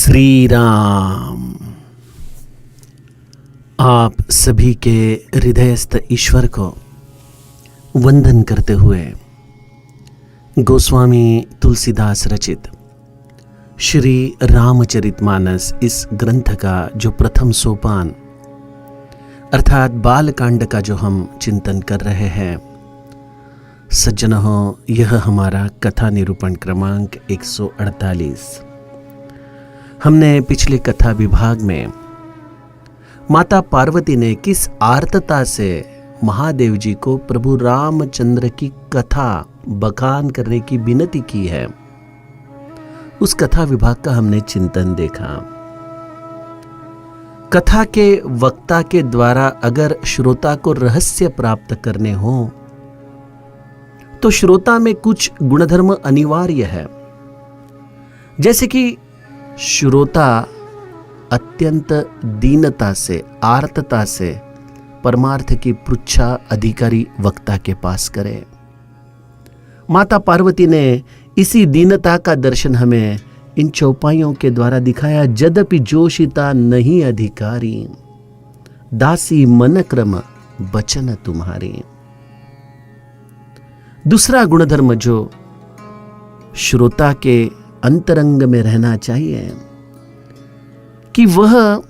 श्री राम। आप सभी के हृदयस्थ ईश्वर को वंदन करते हुए गोस्वामी तुलसीदास रचित श्री रामचरितमानस इस ग्रंथ का जो प्रथम सोपान अर्थात बालकांड का जो हम चिंतन कर रहे हैं, सज्जनों, यह हमारा कथा निरूपण क्रमांक 148। हमने पिछले कथा विभाग में माता पार्वती ने किस आर्तता से महादेव जी को प्रभु रामचंद्र की कथा बखान करने की विनती की है, उस कथा विभाग का हमने चिंतन देखा। कथा के वक्ता के द्वारा अगर श्रोता को रहस्य प्राप्त करने हो तो श्रोता में कुछ गुणधर्म अनिवार्य है। जैसे कि श्रोता अत्यंत दीनता से, आर्तता से परमार्थ की पृच्छा अधिकारी वक्ता के पास करे। माता पार्वती ने इसी दीनता का दर्शन हमें इन चौपाइयों के द्वारा दिखाया। यद्यपि जोशिता नहीं अधिकारी, दासी मन क्रम बचन तुम्हारी। दूसरा गुणधर्म जो श्रोता के अंतरंग में रहना चाहिए कि वह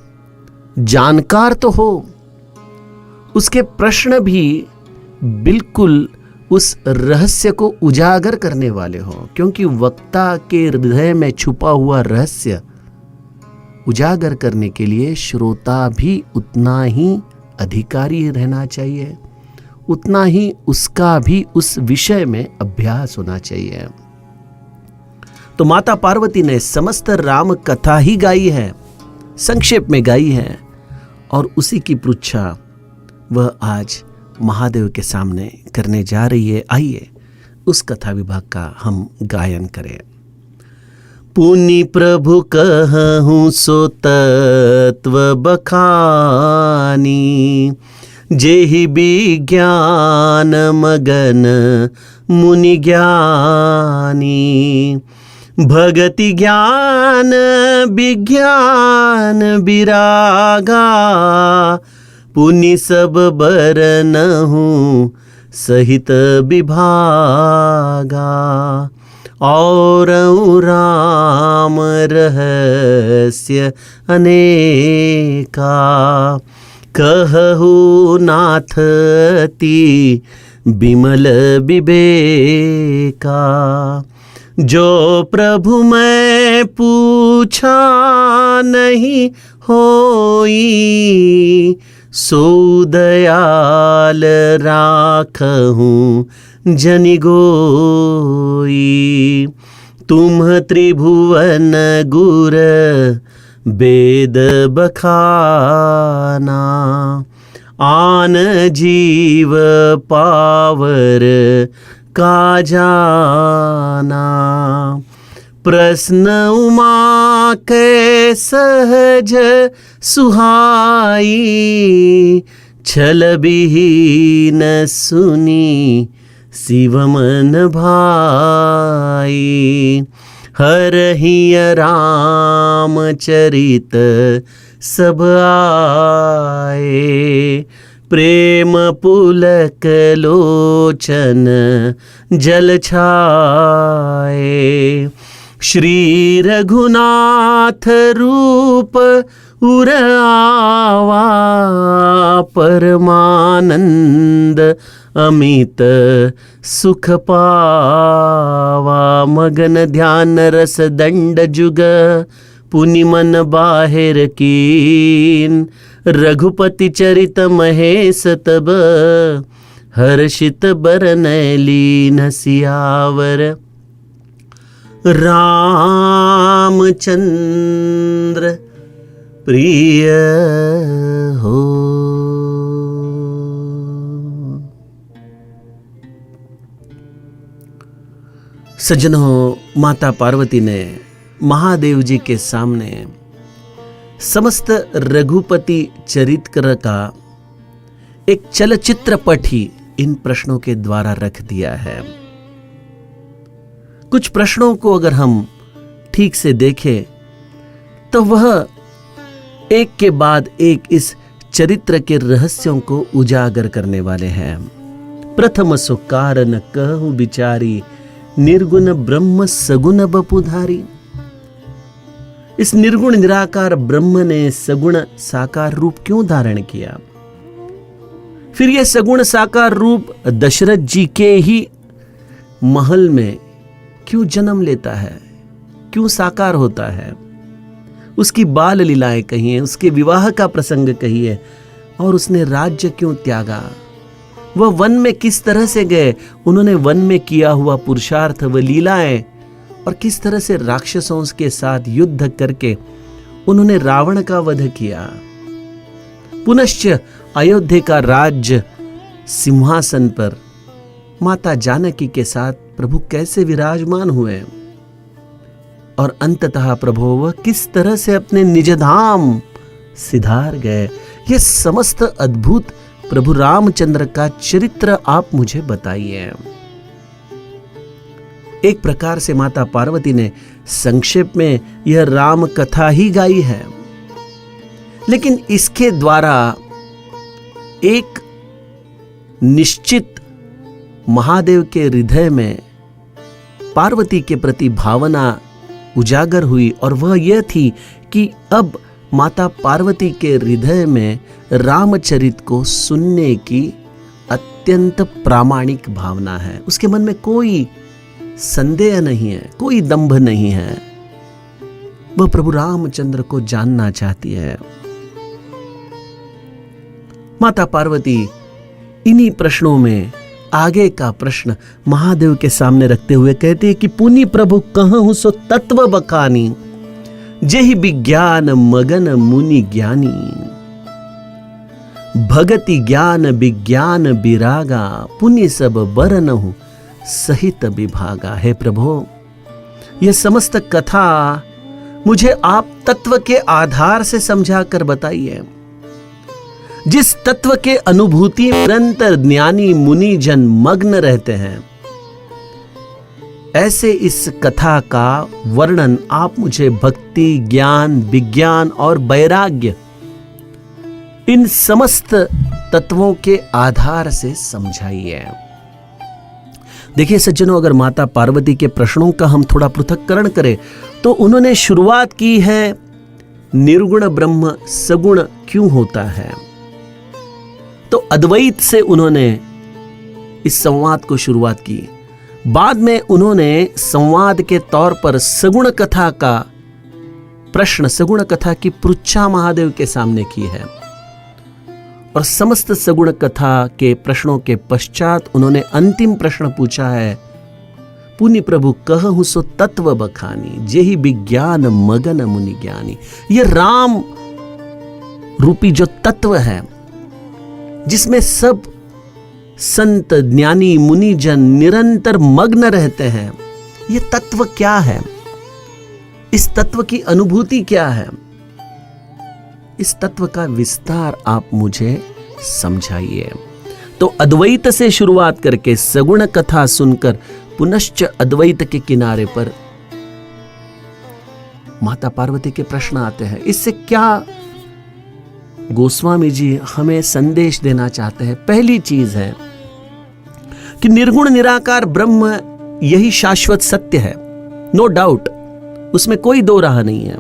जानकार तो हो, उसके प्रश्न भी बिल्कुल उस रहस्य को उजागर करने वाले हो, क्योंकि वक्ता के हृदय में छुपा हुआ रहस्य उजागर करने के लिए श्रोता भी उतना ही अधिकारी रहना चाहिए, उतना ही उसका भी उस विषय में अभ्यास होना चाहिए। तो माता पार्वती ने समस्त राम कथा ही गाई है, संक्षेप में गाई है, और उसी की पृच्छा वह आज महादेव के सामने करने जा रही है। आइए उस कथा विभाग का हम गायन करें। पुनि प्रभु कहूँ सो तत्व बखानी, जेहि विज्ञान मगन मुनि ज्ञानी। भगति ज्ञान विज्ञान विरागा, पुनि सब बरनहु सहित विभागा। और राम रहस्य अनेका, कहु नाथ ती बिमल विवेका। जो प्रभु मैं पूछा नहीं होई, सो दयाल राखहूँ जनि गोई। तुम त्रिभुवन गुर वेद बखाना, आन जीव पावर का जाना। प्रश्न उमा के सहज सुहाई, छल विहीन सुनी शिव मन भाई। हरहि राम चरित सब आए, प्रेम पुलक लोचन जल छाए। श्री रघुनाथ रूप उर आवा, परमानंद अमित सुख पावा। मगन ध्यान रस दंड जुग, पुनि मन बाहिर कीन। रघुपति चरित महेश तब, हर्षित बरनय लीन सियावर। रामचंद्र प्रिय हो। सज्जनों, माता पार्वती ने महादेव जी के सामने समस्त रघुपति चरित्र का एक चलचित्र पट ही इन प्रश्नों के द्वारा रख दिया है। कुछ प्रश्नों को अगर हम ठीक से देखें तो वह एक के बाद एक इस चरित्र के रहस्यों को उजागर करने वाले हैं। प्रथम सो कारण कहूं बिचारी, निर्गुण ब्रह्म सगुण बपुधारी। इस निर्गुण निराकार ब्रह्म ने सगुण साकार रूप क्यों धारण किया? फिर यह सगुण साकार रूप दशरथ जी के ही महल में क्यों जन्म लेता है, क्यों साकार होता है? उसकी बाल लीलाएं कही है, उसके विवाह का प्रसंग कही है, और उसने राज्य क्यों त्यागा? वह वन में किस तरह से गए, उन्होंने वन में किया हुआ पुरुषार्थ व लीलाएं, और किस तरह से राक्षसों के साथ युद्ध करके उन्होंने रावण का वध किया। पुनश्च अयोध्या का राज्य सिंहासन पर माता जानकी के साथ प्रभु कैसे विराजमान हुए, और अंततः प्रभु वह किस तरह से अपने निज धाम सिधार गए। यह समस्त अद्भुत प्रभु रामचंद्र का चरित्र आप मुझे बताइए। एक प्रकार से माता पार्वती ने संक्षेप में यह राम कथा ही गाई है, लेकिन इसके द्वारा एक निश्चित महादेव के हृदय में पार्वती के प्रति भावना उजागर हुई, और वह यह थी कि अब माता पार्वती के हृदय में रामचरित को सुनने की अत्यंत प्रामाणिक भावना है। उसके मन में कोई संदेह नहीं है, कोई दंभ नहीं है। वह प्रभु रामचंद्र को जानना चाहती है। माता पार्वती इन्हीं प्रश्नों में आगे का प्रश्न महादेव के सामने रखते हुए कहती है कि पुनि प्रभु कहूं सो तत्व बखानी, जेहि विज्ञान मगन मुनि ज्ञानी। भगति ज्ञान विज्ञान विरागा, पुनि सब बरनहु सहित विभागा। हे प्रभु, यह समस्त कथा मुझे आप तत्व के आधार से समझा कर बताइए। जिस तत्व के अनुभूति निरंतर ज्ञानी मुनि जन मग्न रहते हैं, ऐसे इस कथा का वर्णन आप मुझे भक्ति, ज्ञान, विज्ञान और वैराग्य, इन समस्त तत्वों के आधार से समझाइए। देखिए सज्जनों, अगर माता पार्वती के प्रश्नों का हम थोड़ा पृथक्करण करें तो उन्होंने शुरुआत की है निर्गुण ब्रह्म सगुण क्यों होता है। तो अद्वैत से उन्होंने इस संवाद को शुरुआत की। बाद में उन्होंने संवाद के तौर पर सगुण कथा का प्रश्न, सगुण कथा की पृच्छा महादेव के सामने की है, और समस्त सगुण कथा के प्रश्नों के पश्चात उन्होंने अंतिम प्रश्न पूछा है, पुनि प्रभु कहूं सो तत्व बखानी, जेहि विज्ञान मगन मुनि ज्ञानी। यह राम रूपी जो तत्व है, जिसमें सब संत ज्ञानी मुनि जन निरंतर मग्न रहते हैं, यह तत्व क्या है? इस तत्व की अनुभूति क्या है? इस तत्व का विस्तार आप मुझे समझाइए। तो अद्वैत से शुरुआत करके सगुण कथा सुनकर पुनश्च अद्वैत के किनारे पर माता पार्वती के प्रश्न आते हैं। इससे क्या गोस्वामी जी हमें संदेश देना चाहते हैं? पहली चीज है कि निर्गुण निराकार ब्रह्म यही शाश्वत सत्य है, नो डाउट, उसमें कोई दो राह नहीं है।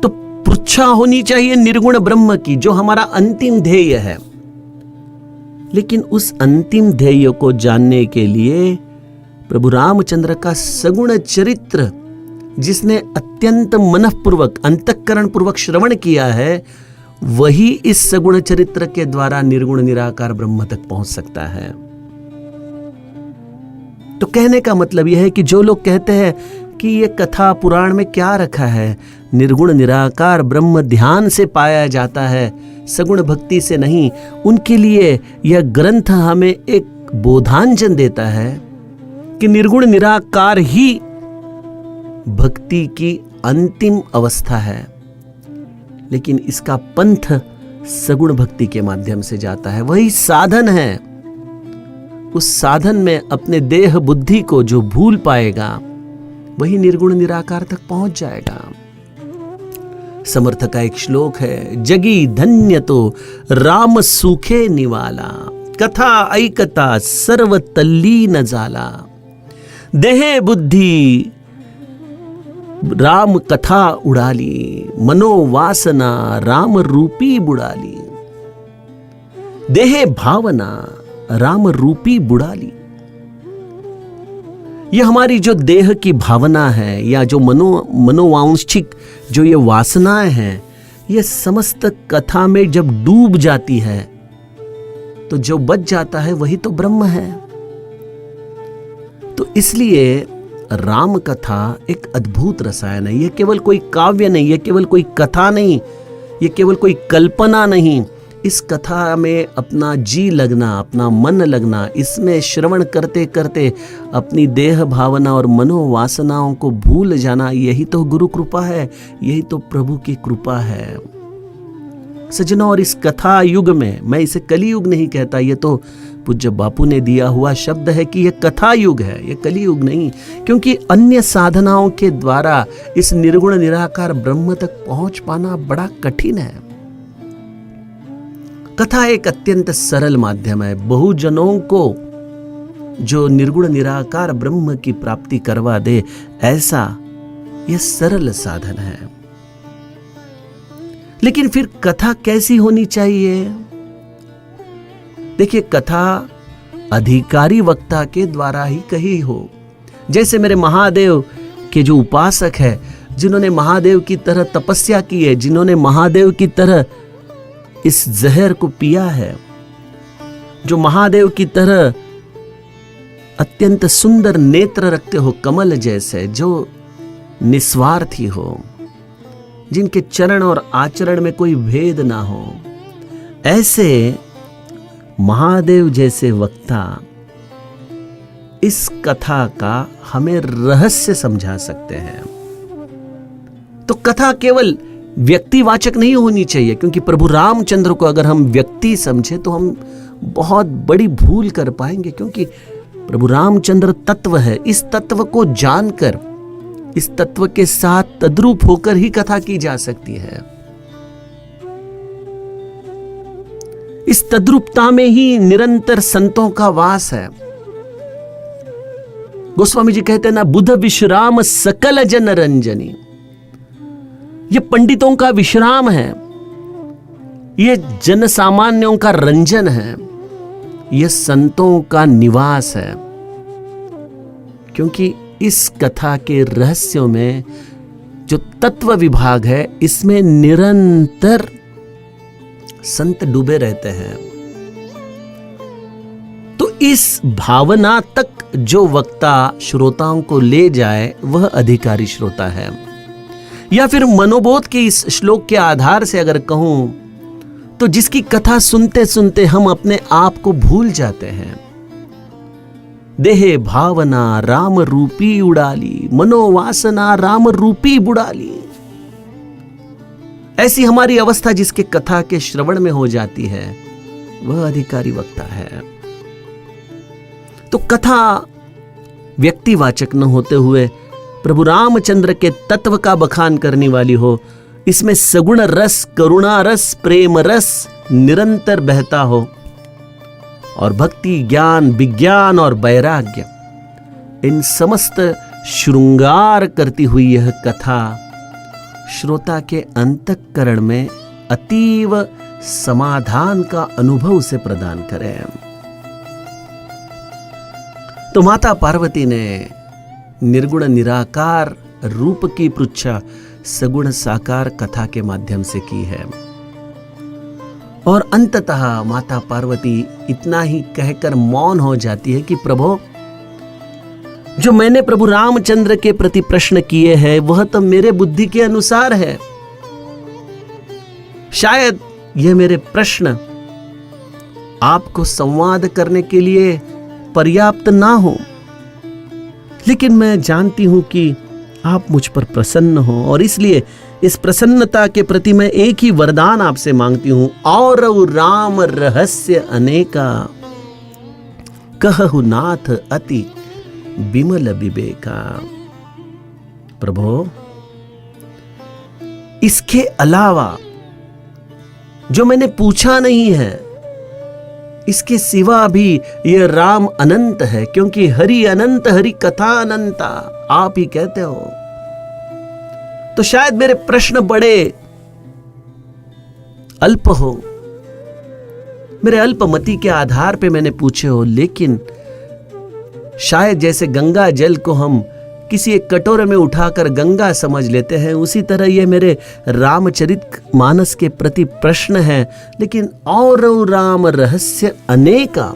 तो पृच्छा होनी चाहिए निर्गुण ब्रह्म की, जो हमारा अंतिम ध्येय है। लेकिन उस अंतिम ध्येय को जानने के लिए प्रभु रामचंद्र का सगुण चरित्र, जिसने अत्यंत मनःपूर्वक अंतःकरण पूर्वक श्रवण किया है, वही इस सगुण चरित्र के द्वारा निर्गुण निराकार ब्रह्म तक पहुंच सकता है। तो कहने का मतलब यह है कि जो लोग कहते हैं कि यह कथा पुराण में क्या रखा है, निर्गुण निराकार ब्रह्म ध्यान से पाया जाता है, सगुण भक्ति से नहीं, उनके लिए यह ग्रंथ हमें एक बोधांजन देता है कि निर्गुण निराकार ही भक्ति की अंतिम अवस्था है। लेकिन इसका पंथ सगुण भक्ति के माध्यम से जाता है, वही साधन है। उस साधन में अपने देह बुद्धि को जो भूल पाएगा, वही निर्गुण निराकार तक पहुंच जाएगा। समर्थ का एक श्लोक है, जगी धन्य तो राम सूखे निवाला, कथा ऐकता सर्व तल्लीन जाला, देहे बुद्धि राम कथा उड़ाली, मनोवासना राम रूपी बुड़ाली, देहे भावना राम रूपी बुड़ाली। यह हमारी जो देह की भावना है या जो मनोवांशिक जो ये वासनाएं हैं, ये समस्त कथा में जब डूब जाती है तो जो बच जाता है वही तो ब्रह्म है। तो इसलिए राम कथा एक अद्भुत रसायन है। यह केवल कोई काव्य नहीं, यह केवल कोई कथा नहीं, यह केवल कोई कल्पना नहीं। इस कथा में अपना जी लगना, अपना मन लगना, इसमें श्रवण करते करते अपनी देह भावना और मनोवासनाओं को भूल जाना, यही तो गुरु कृपा है, यही तो प्रभु की कृपा है सज्जनों। और इस कथा युग में, मैं इसे कलियुग नहीं कहता, ये तो पूज्य बापू ने दिया हुआ शब्द है कि यह कथा युग है, यह कलियुग नहीं, क्योंकि अन्य साधनाओं के द्वारा इस निर्गुण निराकार ब्रह्म तक पहुंच पाना बड़ा कठिन है। कथा एक अत्यंत सरल माध्यम है, बहुजनों को जो निर्गुण निराकार ब्रह्म की प्राप्ति करवा दे, ऐसा यह सरल साधन है। लेकिन फिर कथा कैसी होनी चाहिए? देखिए, कथा अधिकारी वक्ता के द्वारा ही कही हो। जैसे मेरे महादेव के जो उपासक है, जिन्होंने महादेव की तरह तपस्या की है, जिन्होंने महादेव की तरह इस जहर को पिया है, जो महादेव की तरह अत्यंत सुंदर नेत्र रखते हो कमल जैसे, जो निस्वार्थी हो, जिनके चरण और आचरण में कोई भेद ना हो, ऐसे महादेव जैसे वक्ता इस कथा का हमें रहस्य समझा सकते हैं। तो कथा केवल व्यक्तिवाचक नहीं होनी चाहिए, क्योंकि प्रभु रामचंद्र को अगर हम व्यक्ति समझे तो हम बहुत बड़ी भूल कर पाएंगे, क्योंकि प्रभु रामचंद्र तत्व है। इस तत्व को जानकर, इस तत्व के साथ तद्रूप होकर ही कथा की जा सकती है। इस तद्रूपता में ही निरंतर संतों का वास है। गोस्वामी जी कहते हैं ना, बुध विश्राम सकल जन रंजनी। ये पंडितों का विश्राम है, ये जन सामान्यों का रंजन है, ये संतों का निवास है। क्योंकि इस कथा के रहस्यों में जो तत्व विभाग है, इसमें निरंतर संत डूबे रहते हैं। तो इस भावना तक जो वक्ता श्रोताओं को ले जाए, वह अधिकारी श्रोता है। या फिर मनोबोध के इस श्लोक के आधार से अगर कहूं, तो जिसकी कथा सुनते सुनते हम अपने आप को भूल जाते हैं। देहे भावना राम रूपी उड़ाली, मनोवासना राम रूपी बुड़ाली। ऐसी हमारी अवस्था जिसके कथा के श्रवण में हो जाती है, वह अधिकारी वक्ता है। तो कथा व्यक्तिवाचक न होते हुए प्रभु रामचंद्र के तत्व का बखान करने वाली हो, इसमें सगुण रस, करुणा रस, प्रेम रस निरंतर बहता हो, और भक्ति, ज्ञान, विज्ञान और वैराग्य, इन समस्त श्रृंगार करती हुई यह कथा श्रोता के अंतःकरण में अतीव समाधान का अनुभव उसे प्रदान करे। तो माता पार्वती ने निर्गुण निराकार रूप की पृच्छा सगुण साकार कथा के माध्यम से की है। और अंततः माता पार्वती इतना ही कहकर मौन हो जाती है कि प्रभु, जो मैंने प्रभु रामचंद्र के प्रति प्रश्न किए हैं, वह तो मेरे बुद्धि के अनुसार है। शायद यह मेरे प्रश्न आपको संवाद करने के लिए पर्याप्त ना हो, लेकिन मैं जानती हूं कि आप मुझ पर प्रसन्न हो, और इसलिए इस प्रसन्नता के प्रति मैं एक ही वरदान आपसे मांगती हूं। और राम रहस्य अनेका, कहु नाथ अति विमल विवेका। प्रभु, इसके अलावा जो मैंने पूछा नहीं है, इसके सिवा भी यह राम अनंत है, क्योंकि हरि अनंत, हरि कथा अनंता आप ही कहते हो। तो शायद मेरे प्रश्न बड़े अल्प हो, मेरे अल्पमति के आधार पे मैंने पूछे हो, लेकिन शायद जैसे गंगा जल को हम किसी एक कटोरे में उठाकर गंगा समझ लेते हैं, उसी तरह ये मेरे रामचरित मानस के प्रति प्रश्न है। लेकिन और राम रहस्य अनेका,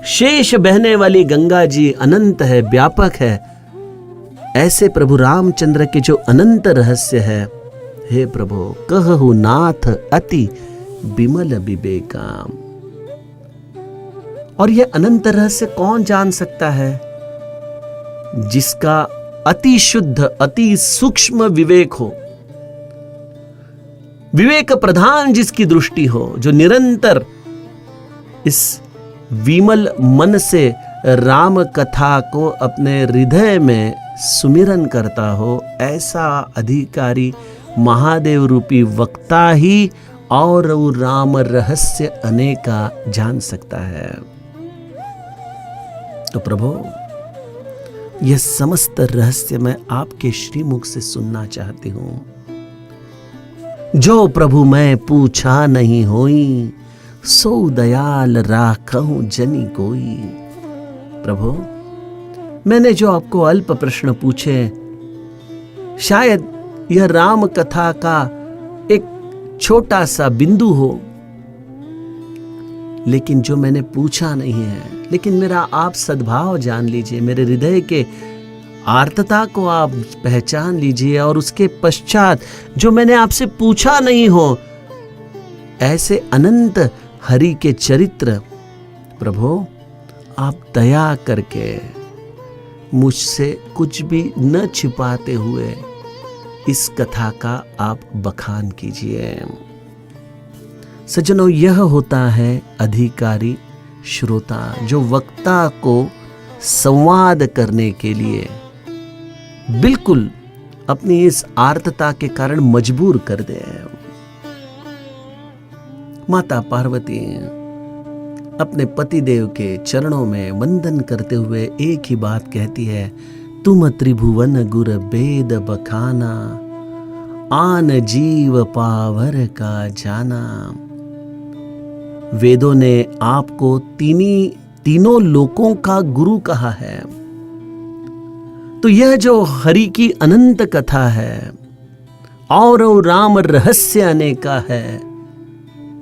शेष बहने वाली गंगा जी अनंत है, व्यापक है। ऐसे प्रभु रामचंद्र के जो अनंत रहस्य है, हे प्रभु कहु नाथ अति बिमल विवेकाम। और यह अनंत रहस्य कौन जान सकता है? जिसका अति शुद्ध, अति सूक्ष्म विवेक हो, विवेक प्रधान जिसकी दृष्टि हो, जो निरंतर इस विमल मन से राम कथा को अपने हृदय में सुमिरन करता हो, ऐसा अधिकारी महादेव रूपी वक्ता ही और राम रहस्य अनेका जान सकता है। तो प्रभु, यह समस्त रहस्य मैं आपके श्रीमुख से सुनना चाहती हूं। जो प्रभु मैं पूछा नहीं होई, सो दयाल राखहूं जनी कोई। प्रभु, मैंने जो आपको अल्प प्रश्न पूछे, शायद यह राम कथा का एक छोटा सा बिंदु हो, लेकिन जो मैंने पूछा नहीं है, लेकिन मेरा आप सद्भाव जान लीजिए, मेरे हृदय के आर्तता को आप पहचान लीजिए, और उसके पश्चात जो मैंने आपसे पूछा नहीं हो, ऐसे अनंत हरि के चरित्र प्रभु आप दया करके मुझसे कुछ भी न छिपाते हुए इस कथा का आप बखान कीजिए। सज्जनों, यह होता है अधिकारी श्रोता, जो वक्ता को संवाद करने के लिए बिल्कुल अपनी इस आर्तता के कारण मजबूर कर दे। माता पार्वती अपने पतिदेव के चरणों में वंदन करते हुए एक ही बात कहती है, तुम त्रिभुवन गुर वेद बखाना, आन जीव पावर का जाना। वेदों ने आपको तीनों लोकों का गुरु कहा है। तो यह जो हरि की अनंत कथा है और राम रहस्य अनेका है,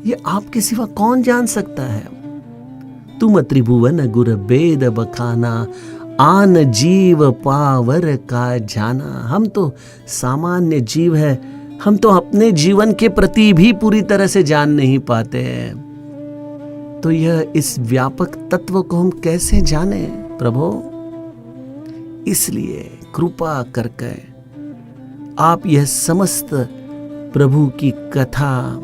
ये आपके सिवा कौन जान सकता है? तुम त्रिभुवन गुर वेद बखाना, आन जीव पावर का जाना। हम तो सामान्य जीव है, हम तो अपने जीवन के प्रति भी पूरी तरह से जान नहीं पाते हैं। तो यह इस व्यापक तत्व को हम कैसे जाने प्रभु? इसलिए कृपा करके आप यह समस्त प्रभु की कथा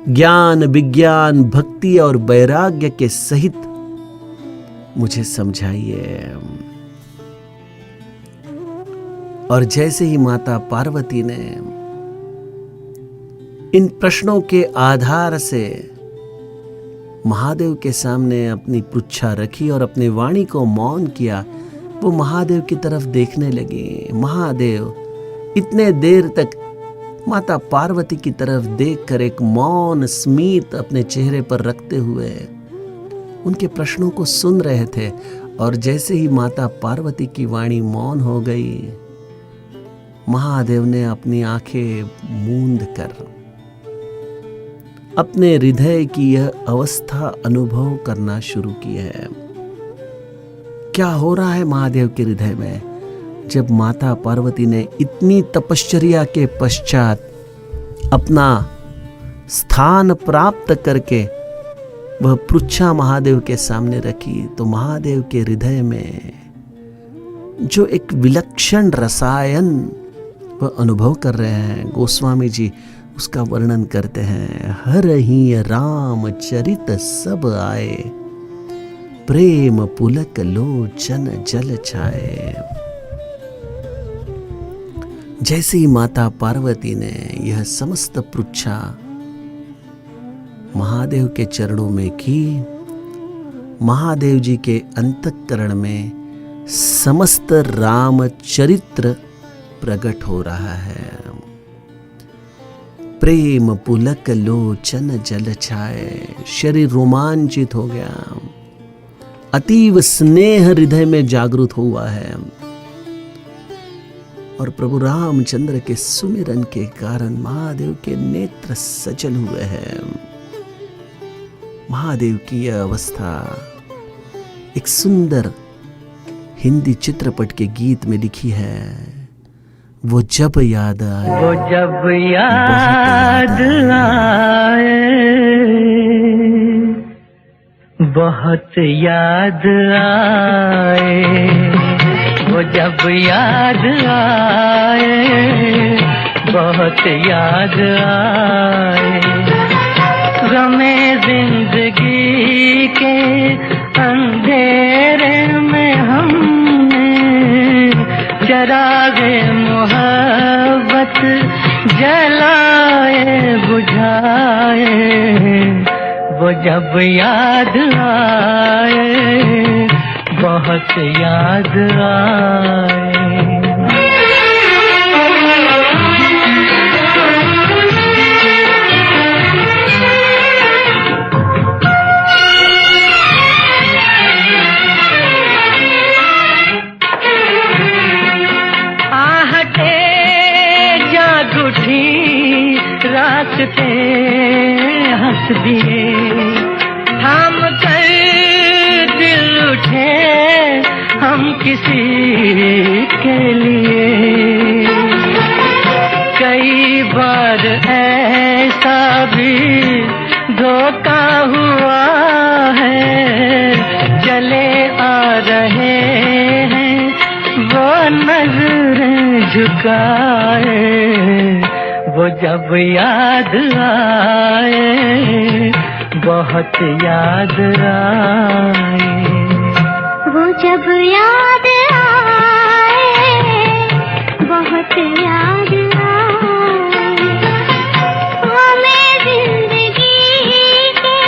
ज्ञान, विज्ञान, भक्ति और वैराग्य के सहित मुझे समझाइए। और जैसे ही माता पार्वती ने इन प्रश्नों के आधार से महादेव के सामने अपनी पृच्छा रखी और अपनी वाणी को मौन किया, वो महादेव की तरफ देखने लगी। महादेव इतने देर तक माता पार्वती की तरफ देखकर एक मौन स्मित अपने चेहरे पर रखते हुए उनके प्रश्नों को सुन रहे थे। और जैसे ही माता पार्वती की वाणी मौन हो गई, महादेव ने अपनी आंखें मूंद कर अपने हृदय की यह अवस्था अनुभव करना शुरू की है। क्या हो रहा है महादेव के हृदय में? जब माता पार्वती ने इतनी तपश्चर्या के पश्चात अपना स्थान प्राप्त करके वह पृच्छा महादेव के सामने रखी, तो महादेव के हृदय में जो एक विलक्षण रसायन वह अनुभव कर रहे हैं, गोस्वामी जी उसका वर्णन करते हैं। हर ही राम चरित सब आए, प्रेम पुलक लोचन जल छाए। जैसे ही माता पार्वती ने यह समस्त पृच्छा महादेव के चरणों में की, महादेव जी के अंतःकरण में समस्त रामचरित्र प्रकट हो रहा है। प्रेम पुलक लोचन जल छाए, शरीर रोमांचित हो गया, अतीव स्नेह हृदय में जागृत हुआ है और प्रभु रामचंद्र के सुमिरन के कारण महादेव के नेत्र सजल हुए हैं। महादेव की यह अवस्था एक सुंदर हिंदी चित्रपट के गीत में लिखी है। वो जब याद आए, वो जब याद आए, बहुत याद आए, वो जब याद आए, बहुत याद आए, गमे जिंदगी के अंधेरे में हमने चरागे मोहब्बत जलाए बुझाए, वो जब याद आए, बहुत याद आए। रास्ते हंस दिए, थाम कर दिल उठे हम किसी के लिए। कई बार ऐसा भी धोखा हुआ है, चले आ रहे हैं वो नजरें झुकाए, वो जब याद आए, बहुत याद आए, वो जब याद आए, बहुत याद आए, हमें जिंदगी के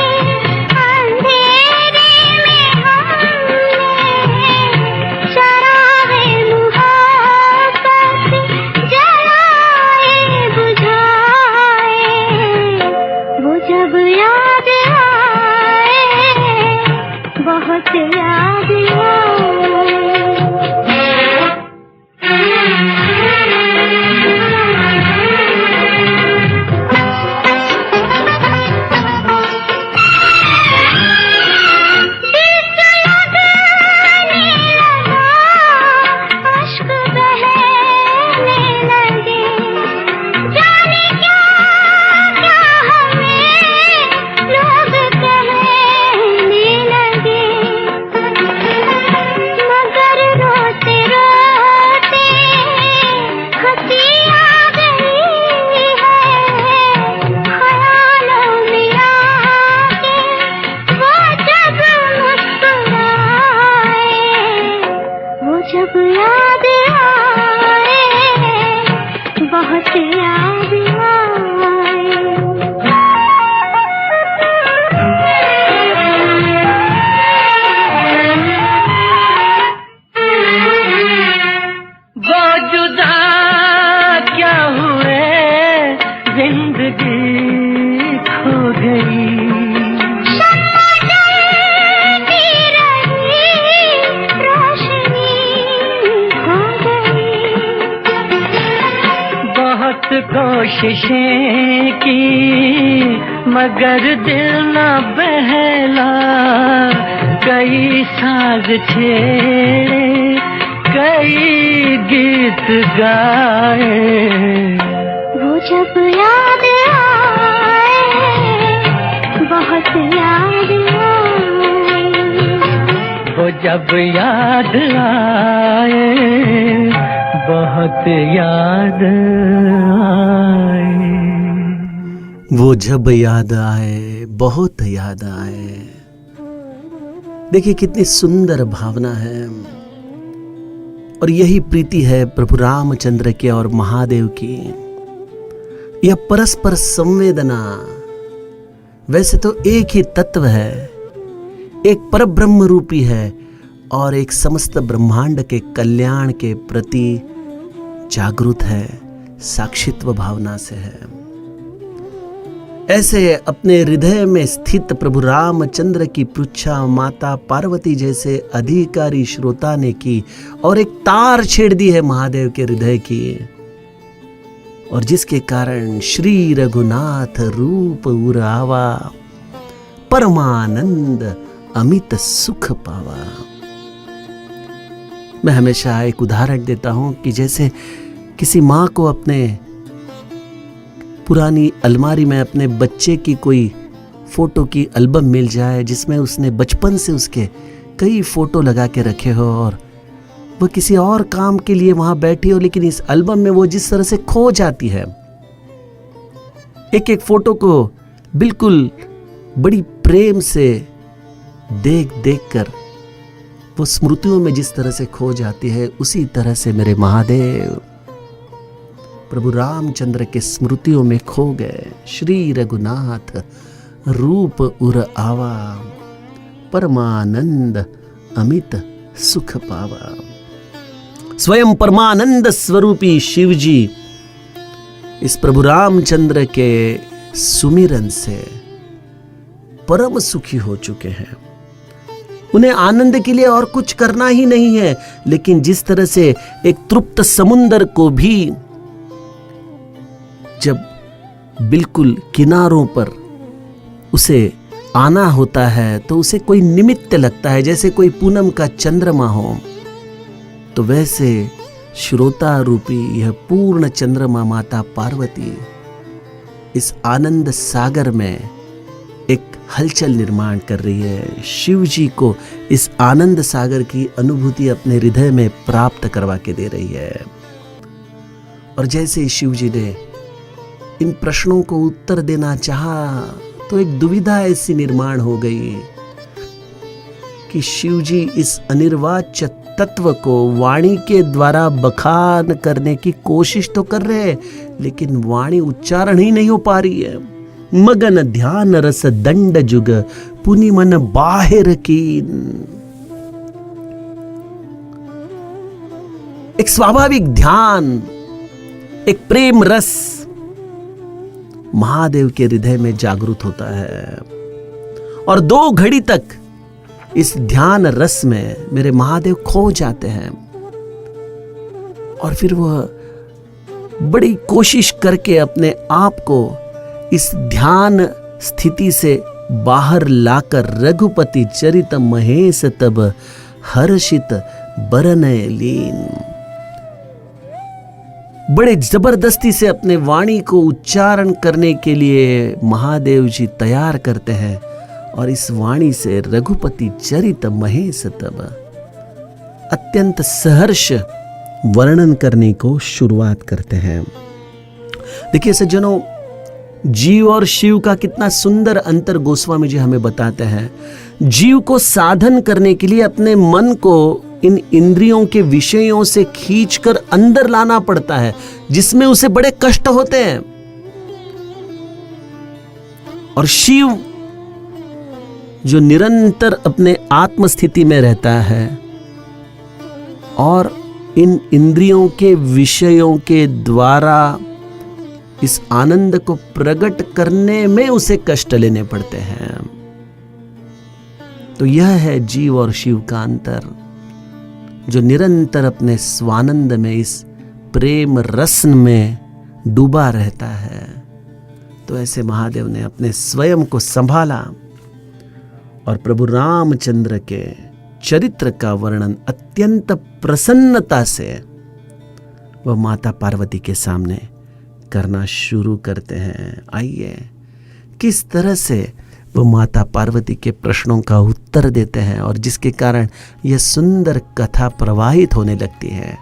अंधेरे में हमने चरागे मुहब्बत जलाए बुझाए, वो जब याद आए, बहुत याद आए। कोशिशें की मगर दिल न बहला, कई साज छेड़े, कई गीत गाए, वो जब याद आए, बहुत याद आए, वो जब याद आए, बहुत याद आए, वो जब याद आए, बहुत याद आए। देखिए कितनी सुंदर भावना है और यही प्रीति है प्रभु रामचंद्र के और महादेव की, यह परस्पर संवेदना। वैसे तो एक ही तत्व है, एक परब्रह्म रूपी है और एक समस्त ब्रह्मांड के कल्याण के प्रति जागरूक है, साक्षित्व भावना से है। ऐसे अपने हृदय में स्थित प्रभु रामचंद्र की पृच्छा माता पार्वती जैसे अधिकारी श्रोता ने की और एक तार छेड़ दी है महादेव के हृदय की, और जिसके कारण श्री रघुनाथ रूप उर आवा, परमानंद अमित सुख पावा। मैं हमेशा एक उदाहरण देता हूं कि जैसे किसी माँ को अपने पुरानी अलमारी में अपने बच्चे की कोई फोटो की एल्बम मिल जाए जिसमें उसने बचपन से उसके कई फोटो लगा के रखे हो और वह किसी और काम के लिए वहां बैठी हो, लेकिन इस एल्बम में वो जिस तरह से खो जाती है, एक एक फोटो को बिल्कुल बड़ी प्रेम से देख देख कर वो स्मृतियों में जिस तरह से खो जाती है, उसी तरह से मेरे महादेव प्रभु रामचंद्र के स्मृतियों में खो गए। श्री रघुनाथ रूप उर आवा, परमानंद अमित सुख पावा। स्वयं परमानंद स्वरूपी शिव जी इस प्रभु रामचंद्र के सुमिरन से परम सुखी हो चुके हैं। उन्हें आनंद के लिए और कुछ करना ही नहीं है, लेकिन जिस तरह से एक तृप्त समुंदर को भी जब बिल्कुल किनारों पर उसे आना होता है तो उसे कोई निमित्त लगता है, जैसे कोई पूनम का चंद्रमा हो, तो वैसे श्रोता रूपी यह पूर्ण चंद्रमा माता पार्वती इस आनंद सागर में एक हलचल निर्माण कर रही है। शिव जी को इस आनंद सागर की अनुभूति अपने हृदय में प्राप्त करवा के दे रही है। और जैसे शिव जी ने इन प्रश्नों को उत्तर देना चाहा तो एक दुविधा ऐसी निर्माण हो गई कि शिव जी इस अनिर्वाच्य तत्व को वाणी के द्वारा बखान करने की कोशिश तो कर रहे हैं, लेकिन वाणी उच्चारण ही नहीं हो पा रही है। मगन ध्यान रस दंड जुग पुनि मन बाहिर कीन। एक स्वाभाविक ध्यान, एक प्रेम रस महादेव के हृदय में जागृत होता है और 2 घड़ी तक इस ध्यान रस में मेरे महादेव खो जाते हैं। और फिर वह बड़ी कोशिश करके अपने आप को इस ध्यान स्थिति से बाहर लाकर रघुपति चरित महेश तब हर्षित बरनय लीन, बड़े जबरदस्ती से अपने वाणी को उच्चारण करने के लिए महादेव जी तैयार करते हैं और इस वाणी से रघुपति चरित महेश तब अत्यंत सहर्ष वर्णन करने को शुरुआत करते हैं। देखिए सज्जनों, जीव और शिव का कितना सुंदर अंतर गोस्वामी जी हमें बताते हैं। जीव को साधन करने के लिए अपने मन को इन इंद्रियों के विषयों से खींचकर अंदर लाना पड़ता है, जिसमें उसे बड़े कष्ट होते हैं। और शिव जो निरंतर अपने आत्म स्थिति में रहता है और इन इंद्रियों के विषयों के द्वारा इस आनंद को प्रकट करने में उसे कष्ट लेने पड़ते हैं। तो यह है जीव और शिव का अंतर, जो निरंतर अपने स्वानंद में इस प्रेम रस में डूबा रहता है। तो ऐसे महादेव ने अपने स्वयं को संभाला और प्रभु रामचंद्र के चरित्र का वर्णन अत्यंत प्रसन्नता से वह माता पार्वती के सामने करना शुरू करते हैं। आइए किस तरह से वो माता पार्वती के प्रश्नों का उत्तर देते हैं और जिसके कारण यह सुंदर कथा प्रवाहित होने लगती है,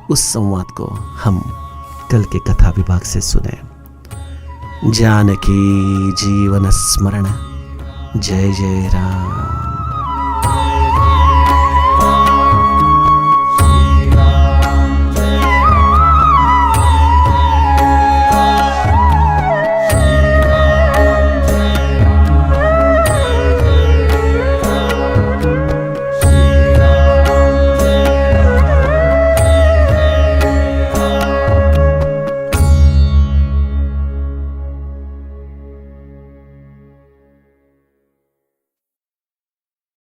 उस संवाद को हम कल के कथा विभाग से सुने। जानकी जीवन स्मरण। जय जय राम।